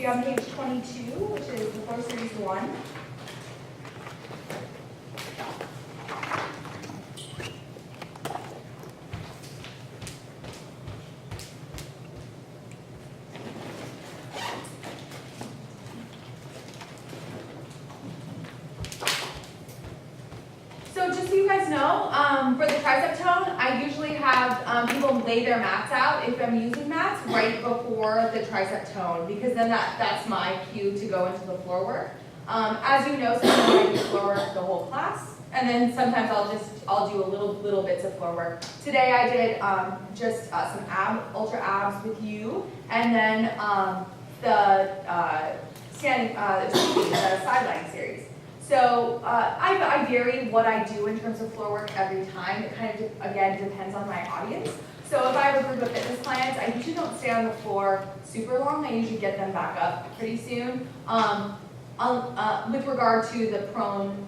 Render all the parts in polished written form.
be on page 22, which is the floor series 1. So just so you guys know, for the tricep tone, I usually have people lay their mats out, if I'm using mats, right before the tricep tone, because then that's my cue to go into the floor work. As you know, sometimes I do floor work the whole class, and then sometimes I'll do a little bits of floor work. Today I did just some ultra abs with you, and then the sideline series. So I vary what I do in terms of floor work every time. It kind of, again, depends on my audience. So if I have a group of fitness clients, I usually don't stay on the floor super long. I usually get them back up pretty soon. With regard to the prone,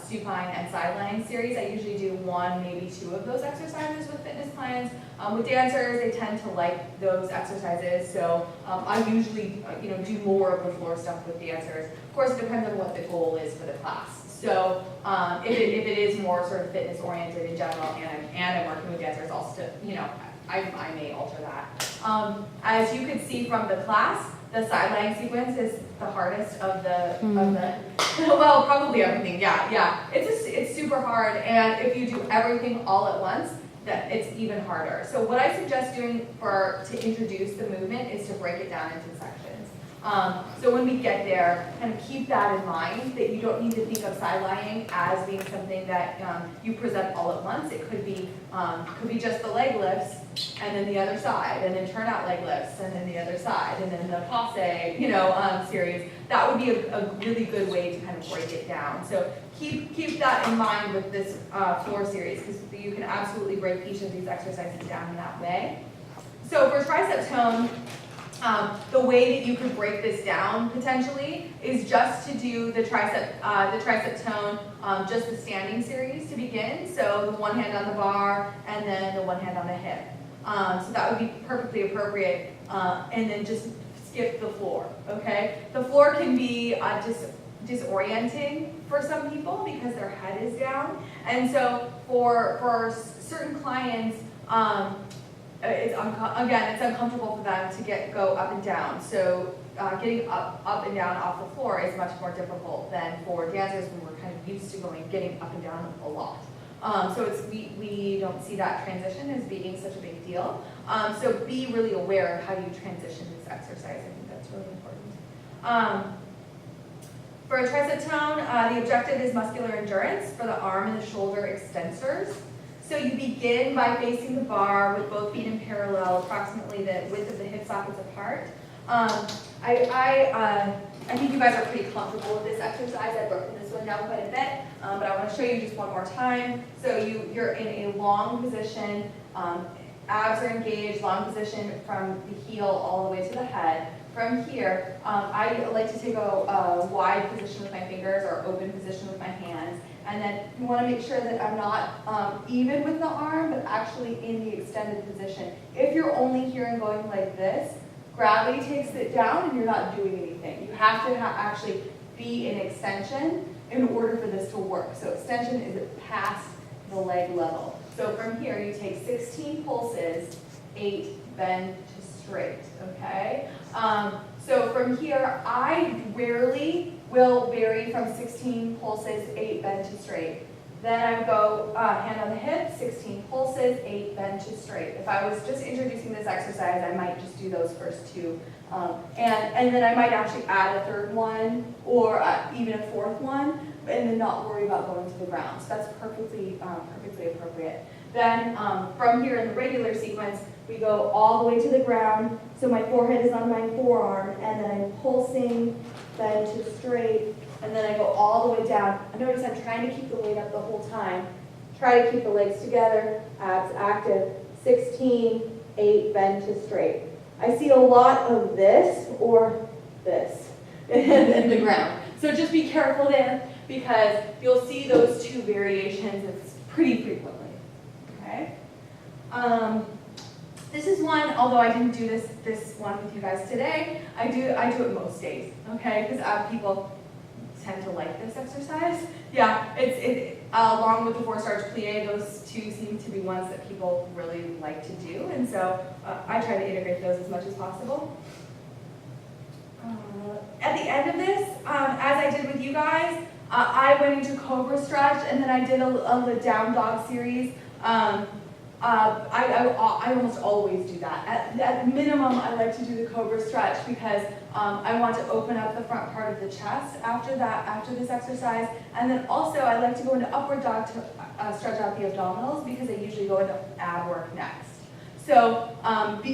supine, and sideline series, I usually do 1, maybe 2 of those exercises with fitness clients. With dancers, they tend to like those exercises, so I usually do more of the floor stuff with dancers. Of course, it depends on what the goal is for the class. So if it is more sort of fitness oriented in general, and I'm working with dancers, I'll still, I may alter that. As you could see from the class, the sideline sequence is the hardest of the well, probably everything. Yeah. It's super hard, and if you do everything all at once, that it's even harder. So what I suggest doing to introduce the movement is to break it down into sections. So when we get there, kind of keep that in mind, that you don't need to think of sidelining as being something that you present all at once. It could be just the leg lifts, and then the other side, and then turnout leg lifts, and then the other side, and then the passe, series. That would be a really good way to kind of break it down. So keep that in mind with this floor series, because you can absolutely break each of these exercises down in that way. So for tricep tone, the way that you could break this down potentially is just to do the tricep tone, just the standing series to begin. So the one hand on the bar and then the one hand on the hip. So that would be perfectly appropriate. And then just skip the floor, okay? The floor can be disorienting for some people because their head is down. And so for certain clients, it's uncomfortable for them to go up and down. So getting up and down off the floor is much more difficult than for dancers when we're kind of used to getting up and down a lot. So we don't see that transition as being such a big deal. So be really aware of how you transition this exercise. I think that's really important. For a tricep tone, the objective is muscular endurance for the arm and the shoulder extensors. So you begin by facing the bar with both feet in parallel, approximately the width of the hip sockets apart. I think you guys are pretty comfortable with this exercise. I've broken this one down quite a bit, but I want to show you just one more time. So you're in a long position, abs are engaged, long position from the heel all the way to the head. From here, I like to take a wide position with my fingers or open position with my hands. And then you want to make sure that I'm not even with the arm, but actually in the extended position. If you're only here and going like this, gravity takes it down and you're not doing anything. You have to actually be in extension in order for this to work. So extension is past the leg level. So from here, you take 16 pulses, 8 bend to straight, okay? So from here, I rarely will vary from 16 pulses, 8 bend to straight. Then I would go hand on the hip, 16 pulses, 8 bend to straight. If I was just introducing this exercise, I might just do those first 2. And then I might actually add a third one or even a fourth one, and then not worry about going to the ground. So that's perfectly appropriate. Then from here in the regular sequence, we go all the way to the ground. So my forehead is on my forearm, and then I'm pulsing, bend to straight, and then I go all the way down. Notice I'm trying to keep the weight up the whole time. Try to keep the legs together, abs active, 16, 8, bend to straight. I see a lot of this or this in the ground. So just be careful there because you'll see those 2 variations pretty frequently, okay? This is one, although I didn't do this one with you guys today, I do it most days, okay? Because people tend to like this exercise. Yeah, along with the 4-starch plie, those two seem to be ones that people really like to do, and so I try to integrate those as much as possible. At the end of this, as I did with you guys, I went into Cobra Stretch, and then I did a down dog series. I almost always do that. At minimum, I like to do the Cobra Stretch because I want to open up the front part of the chest after this exercise. And then also, I like to go into upward dog to stretch out the abdominals because I usually go into ab work next. So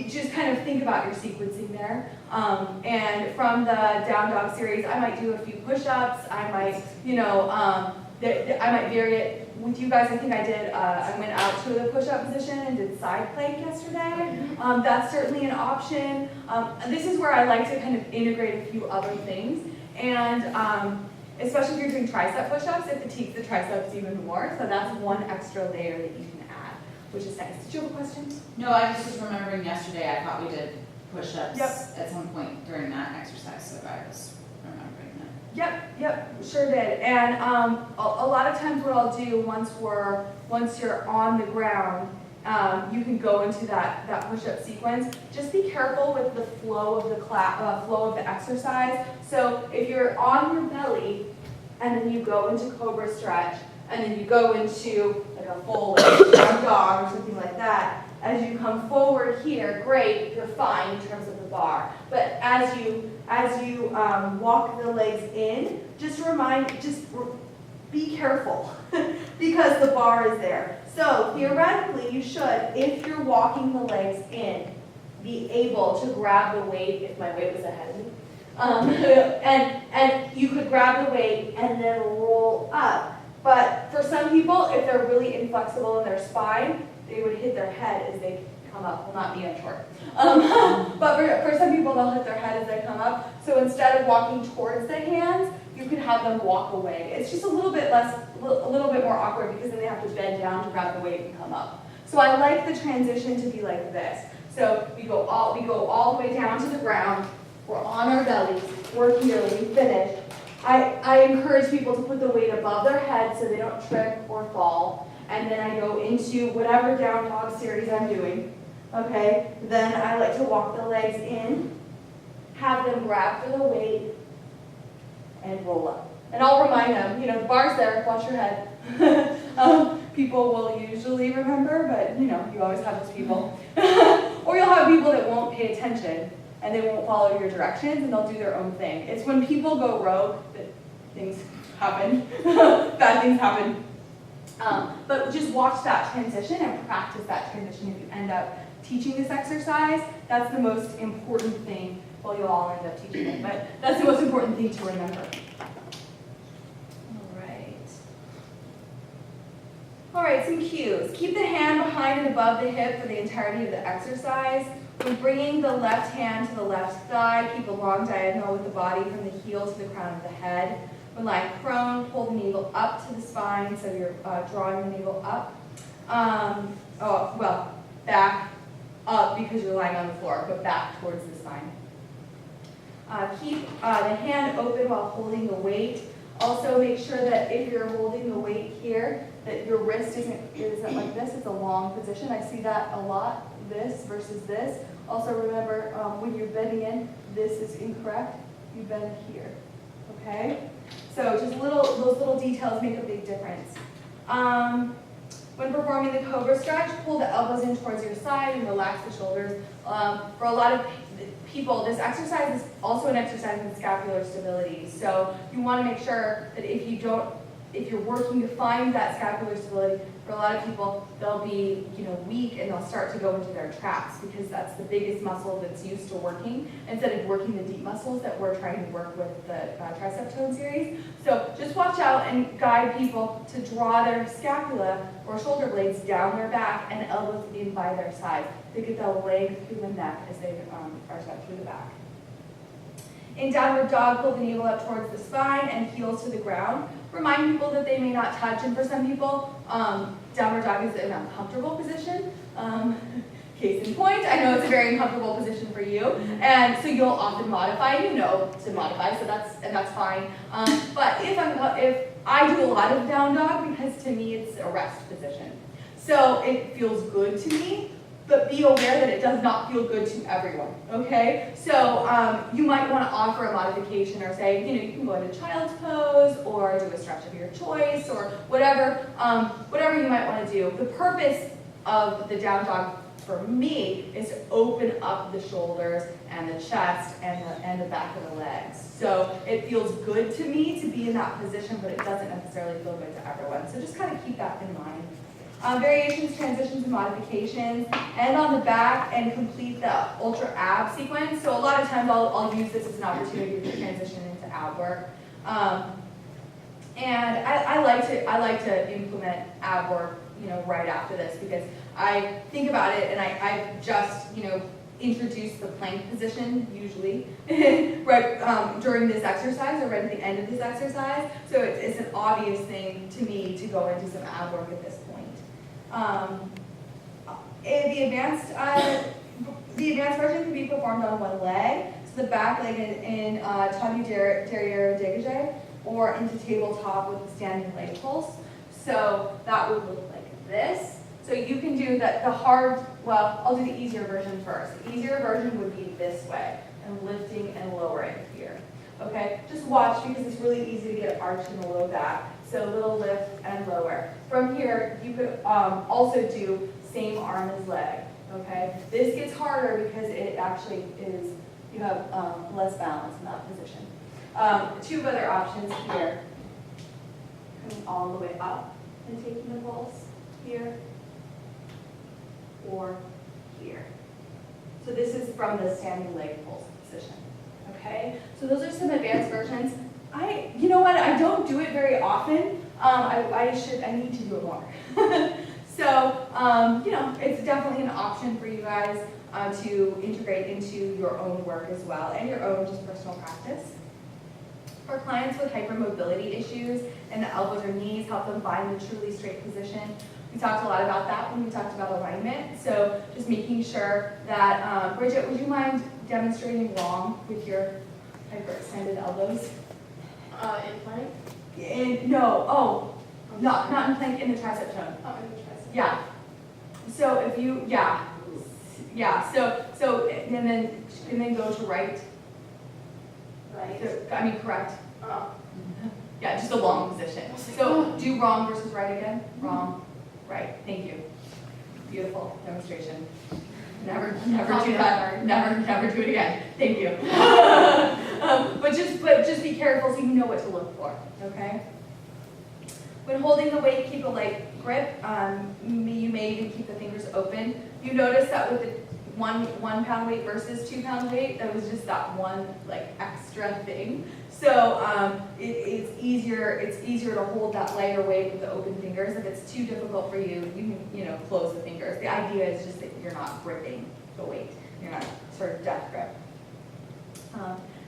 just kind of think about your sequencing there. And from the down dog series, I might do a few push-ups. I might, I might vary it. With you guys, I think I went out to the push-up position and did side plank yesterday. That's certainly an option. This is where I like to kind of integrate a few other things. And especially if you're doing tricep push-ups, it fatigues the triceps even more. So that's one extra layer that you can add, which is nice. Did you have a question? No, I just was remembering yesterday, I thought we did push-ups Yep. at some point during that exercise, so I was remembering that. Yep, sure did. And a lot of times what I'll do once you're on the ground, you can go into that push-up sequence. Just be careful with the flow of the exercise. So if you're on your belly and then you go into Cobra Stretch and then you go into like a full down dog or something like that, as you come forward here, great, you're fine in terms of the bar. But as you walk the legs in, just be careful because the bar is there. So theoretically, you should, if you're walking the legs in, be able to grab the weight if my weight was ahead of me. And you could grab the weight and then roll up. But for some people, if they're really inflexible in their spine, they would hit their head as they come up. Well, not me, I'm short. But for some people, they'll hit their head as they come up. So instead of walking towards the hands, you could have them walk away. It's just a little bit more awkward because then they have to bend down to grab the weight and come up. So I like the transition to be like this. So we go all the way down to the ground. We're on our bellies. We're here. We finish. I encourage people to put the weight above their head so they don't trip or fall. And then I go into whatever down dog series I'm doing. Okay? Then I like to walk the legs in, have them grab for the weight, and roll up. And I'll remind them, the bar's there, watch your head. People will usually remember, but you always have those people. Or you'll have people that won't pay attention and they won't follow your directions and they'll do their own thing. It's when people go rogue that things happen, bad things happen. But just watch that transition and practice that transition if you end up teaching this exercise. That's the most important thing. Well, you'll all end up teaching it, but that's the most important thing to remember. All right, some cues. Keep the hand behind and above the hip for the entirety of the exercise. When bringing the left hand to the left thigh, keep a long diagonal with the body from the heel to the crown of the head. When lying prone, pull the navel up to the spine, so you're drawing the navel up. Back up because you're lying on the floor, but back towards the spine. Keep the hand open while holding the weight. Also make sure that if you're holding the weight here, that your wrist isn't like this, it's a long position. I see that a lot, this versus this. Also remember, when you're bending in, this is incorrect. You bend here, okay? So just those little details make a big difference. When performing the Cobra Stretch, pull the elbows in towards your side and relax the shoulders. For a lot of people, this exercise is also an exercise in scapular stability. So you want to make sure that if you're working to find that scapular stability, for a lot of people, they'll be weak and they'll start to go into their traps because that's the biggest muscle that's used to working instead of working the deep muscles that we're trying to work with the tricep tone series. So just watch out and guide people to draw their scapula or shoulder blades down their back and elbows in by their side. They get the leg through the neck as they are set through the back. In downward dog, pull the navel up towards the spine and heels to the ground. Remind people that they may not touch, and for some people, downward dog is an uncomfortable position. Case in point, I know it's a very uncomfortable position for you, and so you'll often modify, you know to modify, so that's fine. But if I do a lot of down dog, because to me it's a rest position. So it feels good to me, but be aware that it does not feel good to everyone, okay? So you might want to offer a modification or say, you can go into child's pose or do a stretch of your choice or whatever, whatever you might want to do. The purpose of the down dog for me is to open up the shoulders and the chest and the back of the legs. So it feels good to me to be in that position, but it doesn't necessarily feel good to everyone. So just kind of keep that in mind. Variations, transitions, and modifications. End on the back and complete the ultra ab sequence. So a lot of times I'll use this as an opportunity to transition into ab work. And I like to implement ab work, right after this because I think about it and I just, introduce the plank position usually right during this exercise or right at the end of this exercise. So it's an obvious thing to me to go into some ab work at this point. The advanced version can be performed on one leg, so the back leg in Tabou Derrière Dégagé, or into tabletop with the standing leg pulse. So that would look like this. So you can do I'll do the easier version first. The easier version would be this way, and lifting and lowering here. Okay, just watch because it's really easy to get arched in the low back. So little lift and lower. From here, you could also do same arm as leg. Okay, this gets harder because it actually is, you have less balance in that position. Two other options here. Coming all the way up and taking the pulse here or here. So this is from the standing leg pulse position. Okay, so those are some advanced versions. You know what? I don't do it very often. I need to do it more. So, it's definitely an option for you guys to integrate into your own work as well and your own just personal practice. For clients with hypermobility issues and the elbows or knees, help them find the truly straight position. We talked a lot about that when we talked about alignment. So just making sure that, Bridget, would you mind demonstrating wrong with your hyperextended elbows? In plank? Not in plank, in the tricep tone. Oh, in the tricep. Yeah. So if you, so and then go to right. Right. So, correct. Oh. Yeah, just a long position. So do wrong versus right again. Wrong, right. Thank you. Beautiful demonstration. Never do that. Never do it again. Thank you. But just be careful so you know what to look for. Okay. When holding the weight, keep a light grip. You may even keep the fingers open. You notice that with the 1 pound weight versus 2 pound weight, that was just that one extra thing. So it's easier to hold that lighter weight with the open fingers. If it's too difficult for you, you can close the fingers. The idea is just that you're not gripping the weight. You're not sort of death grip.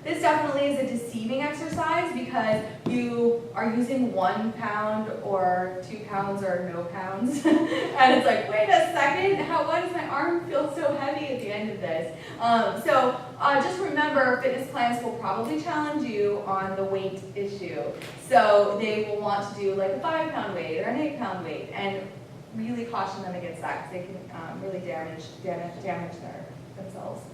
This definitely is a deceiving exercise because you are using 1 pound or 2 pounds or no pounds. And it's like, wait a second, why does my arm feel so heavy at the end of this? So just remember, fitness clients will probably challenge you on the weight issue. So they will want to do like a 5 pound weight or an 8 pound weight, and really caution them against that because they can really damage themselves.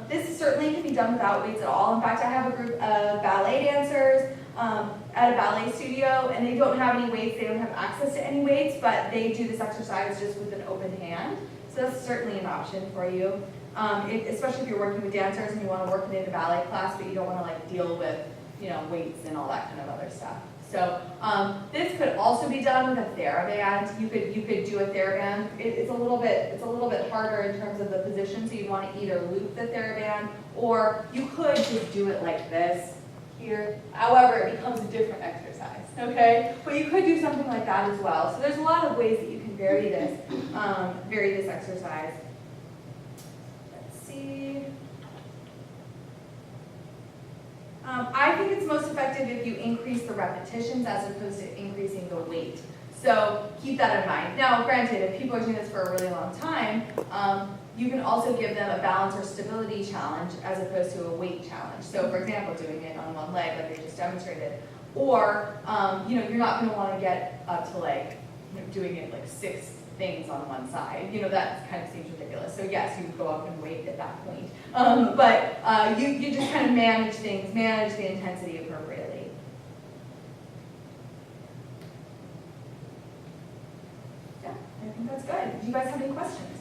This certainly can be done without weights at all. In fact, I have a group of ballet dancers at a ballet studio, and they don't have any weights, they don't have access to any weights, but they do this exercise just with an open hand. So that's certainly an option for you, especially if you're working with dancers and you want to work it in a ballet class, but you don't want to deal with weights and all that kind of other stuff. So this could also be done with a TheraBand. You could do a TheraBand. It's a little bit harder in terms of the position, so you want to either loop the TheraBand or you could just do it like this here. However, it becomes a different exercise, okay? But you could do something like that as well. So there's a lot of ways that you can vary this exercise. Let's see. I think it's most effective if you increase the repetitions as opposed to increasing the weight. So keep that in mind. Now, granted, if people are doing this for a really long time, you can also give them a balance or stability challenge as opposed to a weight challenge. So for example, doing it on one leg like they just demonstrated. Or, you're not gonna wanna get up to like, doing it like 6 things on one side. That kind of seems ridiculous. So yes, you would go up and weight at that point. But you just kind of manage things, manage the intensity appropriately. Yeah, I think that's good. Do you guys have any questions?